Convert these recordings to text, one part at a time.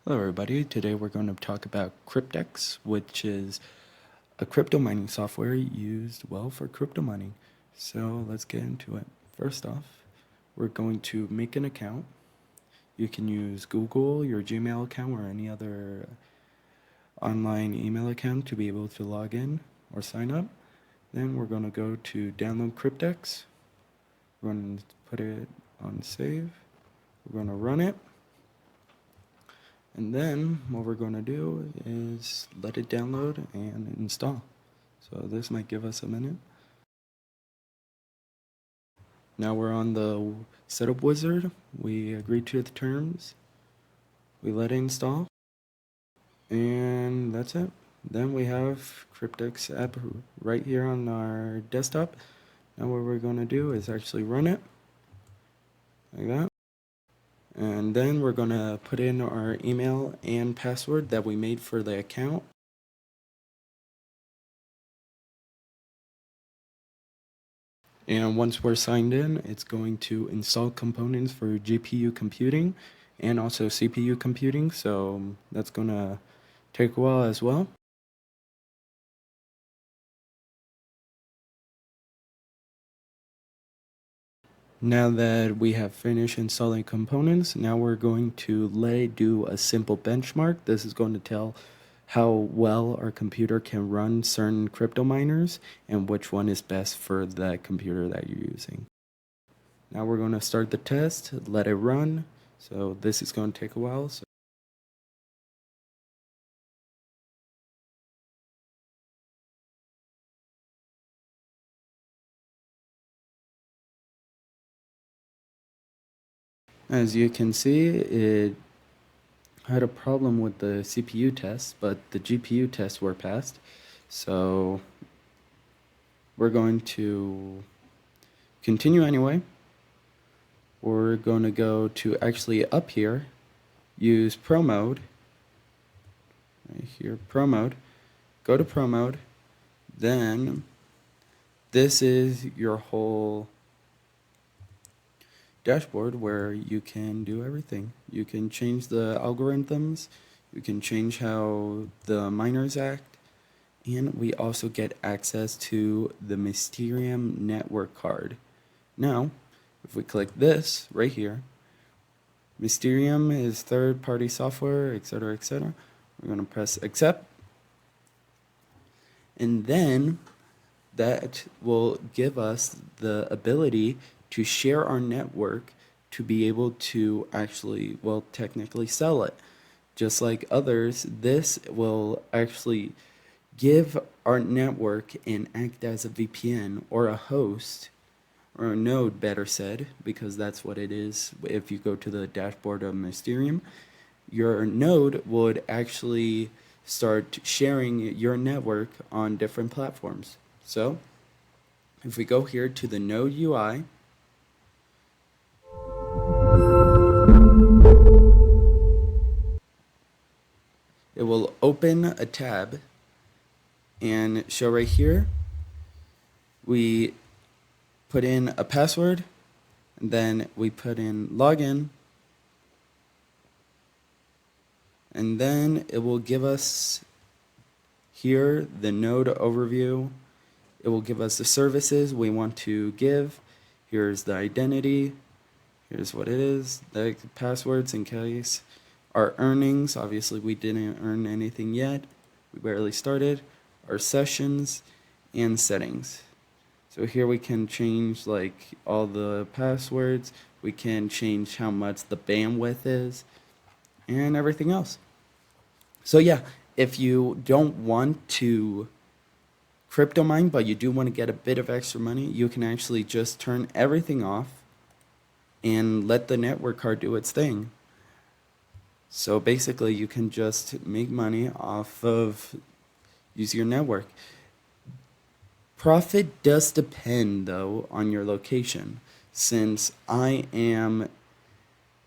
Hello everybody, today we're going to talk about Cryptex, which is a crypto mining software used well for crypto mining. So let's get into it. First off, we're going to make an account. You can use Google, your Gmail account, or any other online email account to be able to log in or sign up. Then we're going to go to download Cryptex. We're going to put it on save. We're going to run it. And then what we're going to do is let it download and install. So this might give us a minute. Now we're on the setup wizard. We agree to the terms. We let it install. And that's it. Then we have Cryptex app right here on our desktop. Now what we're going to do is actually run it like that. And then we're going to put in our email and password that we made for the account. And once we're signed in, it's going to install components for GPU computing and also CPU computing. So that's going to take a while as well. Now that we have finished installing components, now we're going to let it do a simple benchmark. This is going to tell how well our computer can run certain crypto miners and which one is best for that computer that you're using. Now we're going to start the test, let it run. So this is going to take a while. As you can see, it had a problem with the CPU test, but the GPU tests were passed. So we're going to continue anyway. We're going to go to actually up here, use Pro Mode. Right here, Pro Mode. Go to Pro Mode. Then this is your whole dashboard where you can do everything. You can change the algorithms, you can change how the miners act, and we also get access to the Mysterium network card. Now, if we click this right here, Mysterium is third-party software, etc., etc. We're going to press accept, and then that will give us the ability to share our network to be able to actually, well, technically sell it. Just like others, this will actually give our network and act as a VPN or a host, or a node better said, because that's what it is. If you go to the dashboard of Mysterium, your node would actually start sharing your network on different platforms. So if we go here to the node UI, it will open a tab and show right here. We put in a password, and then we put in login, and then it will give us here the node overview. It will give us the services we want to give. Here's the identity. Here's what it is, the passwords in case. Our earnings, obviously we didn't earn anything yet. We barely started. Our sessions and settings. So here we can change like all the passwords. We can change how much the bandwidth is and everything else. So yeah, if you don't want to crypto mine, but you do want to get a bit of extra money, you can actually just turn everything off and let the network card do its thing. So basically you can just make money off of using your network. Profit does depend though on your location, since I am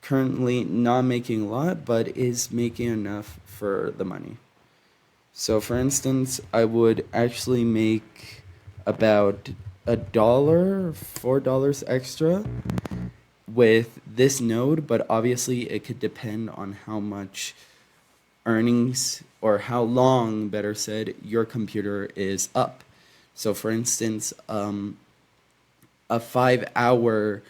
currently not making a lot but is making enough for the money. So for instance, I would actually make about $1, $4 extra with this node, but obviously it could depend on how much earnings, or how long, better said, your computer is up. So for instance, a 5 hour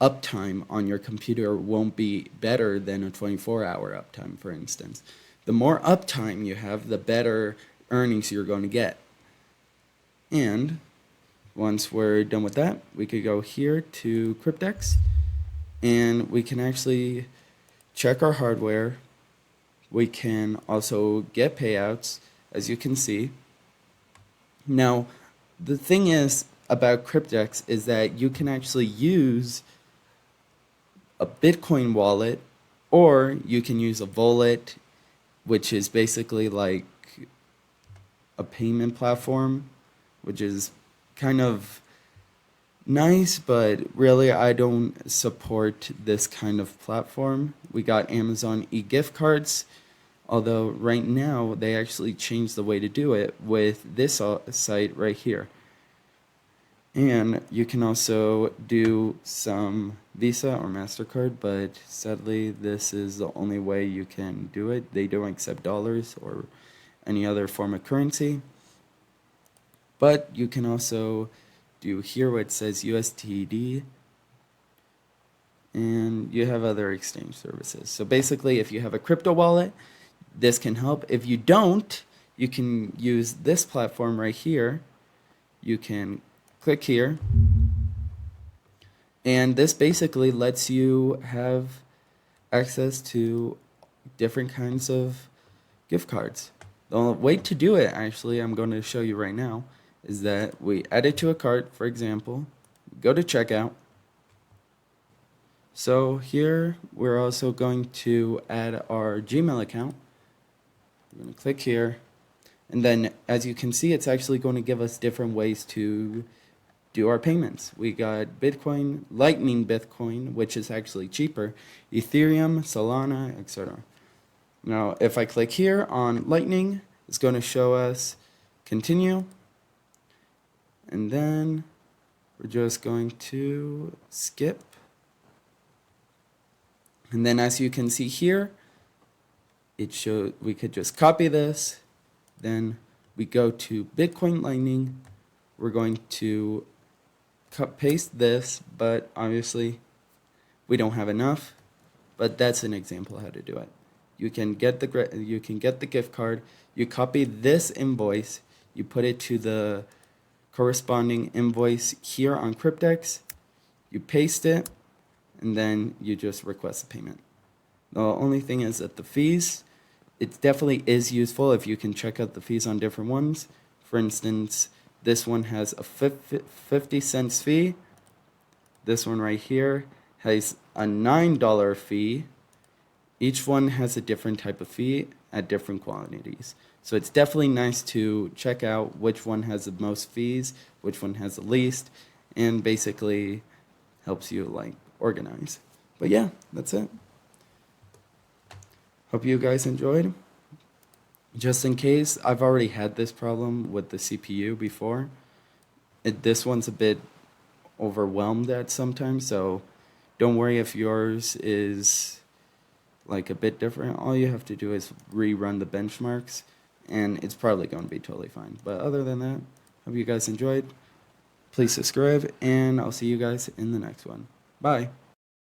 uptime on your computer won't be better than a 24-hour uptime, for instance. The more uptime you have, the better earnings you're going to get. And once we're done with that, we could go here to Cryptex, and we can actually check our hardware. We can also get payouts, as you can see. Now, the thing is about Cryptex is that you can actually use a Bitcoin wallet, or you can use a wallet, which is basically like a payment platform, which is kind of nice, but really I don't support this kind of platform. We got Amazon e-gift cards, although right now they actually changed the way to do it with this site right here. And you can also do some Visa or MasterCard, but sadly this is the only way you can do it. They don't accept dollars or any other form of currency. But you can also do here where it says USTD, and you have other exchange services. So basically, if you have a crypto wallet, this can help. If you don't, you can use this platform right here. You can click here, and this basically lets you have access to different kinds of gift cards. The way to do it, actually, I'm going to show you right now, is that we add it to a cart, for example, go to checkout. So here we're also going to add our Gmail account. We're going to click here, and then as you can see, it's actually going to give us different ways to do our payments. We got Bitcoin, Lightning Bitcoin, which is actually cheaper, Ethereum, Solana, etc. Now, if I click here on Lightning, it's going to show us continue, and then we're just going to skip. And then as you can see here, it shows we could just copy this, then we go to Bitcoin Lightning, we're going to paste this, but obviously we don't have enough, but that's an example how to do it. You can get the gift card, you copy this invoice, you put it to the corresponding invoice here on Cryptex, you paste it, and then you just request a payment. The only thing is that the fees, it definitely is useful if you can check out the fees on different ones. For instance, this one has a 50 cents fee. This one right here has a $9 fee. Each one has a different type of fee at different quantities. So it's definitely nice to check out which one has the most fees, which one has the least, and basically helps you like organize. But yeah, that's it. Hope you guys enjoyed. Just in case, I've already had this problem with the CPU before. This one's a bit overwhelmed at sometimes, so don't worry if yours is like a bit different. All you have to do is rerun the benchmarks, and it's probably going to be totally fine. But other than that, hope you guys enjoyed. Please subscribe, and I'll see you guys in the next one. Bye.